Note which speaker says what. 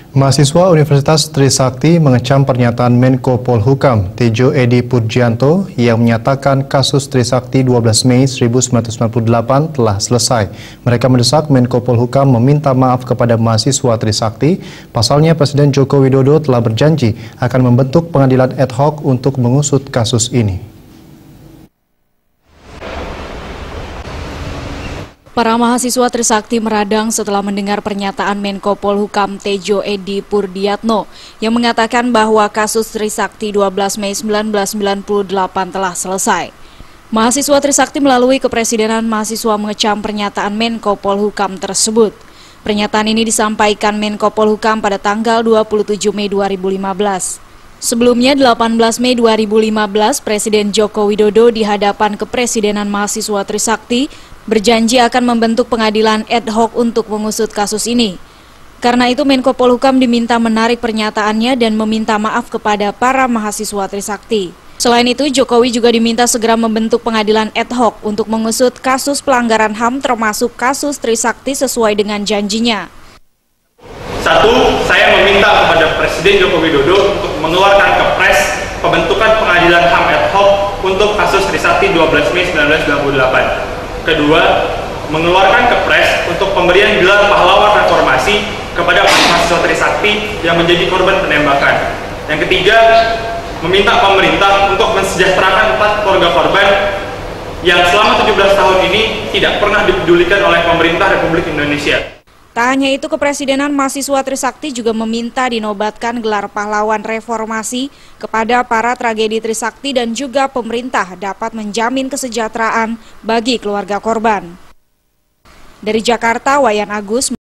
Speaker 1: Mahasiswa Universitas Trisakti mengecam pernyataan Menko Polhukam Tejo Edi Purjianto yang menyatakan kasus Trisakti 12 Mei 1998 telah selesai. Mereka mendesak Menko Polhukam meminta maaf kepada mahasiswa Trisakti. Pasalnya Presiden Joko Widodo telah berjanji akan membentuk pengadilan ad hoc untuk mengusut kasus ini.
Speaker 2: Para mahasiswa Trisakti meradang setelah mendengar pernyataan Menko Polhukam Tejo Edi Purdiatno yang mengatakan bahwa kasus Trisakti 12 Mei 1998 telah selesai. Mahasiswa Trisakti melalui Kepresidenan Mahasiswa mengecam pernyataan Menko Polhukam tersebut. Pernyataan ini disampaikan Menko Polhukam pada tanggal 27 Mei 2015. Sebelumnya 18 Mei 2015, Presiden Joko Widodo di hadapan Kepresidenan Mahasiswa Trisakti berjanji akan membentuk pengadilan ad hoc untuk mengusut kasus ini. Karena itu Menko Polhukam diminta menarik pernyataannya dan meminta maaf kepada para mahasiswa Trisakti. Selain itu, Jokowi juga diminta segera membentuk pengadilan ad hoc untuk mengusut kasus pelanggaran HAM termasuk kasus Trisakti sesuai dengan janjinya.
Speaker 3: Satu, saya meminta kepada Presiden Joko Widodo untuk mengeluarkan kepres pembentukan pengadilan HAM ad hoc untuk kasus Trisakti 12 Mei 1998. Kedua, mengeluarkan kepres untuk pemberian gelar pahlawan reformasi kepada mahasiswa Trisakti yang menjadi korban penembakan. Yang ketiga, meminta pemerintah untuk mensejahterakan 4 keluarga korban yang selama 17 tahun ini tidak pernah dipedulikan oleh pemerintah Republik Indonesia.
Speaker 2: Tak hanya itu, Kepresidenan Mahasiswa Trisakti juga meminta dinobatkan gelar pahlawan reformasi kepada para tragedi Trisakti dan juga pemerintah dapat menjamin kesejahteraan bagi keluarga korban. Dari Jakarta, Wayan Agus.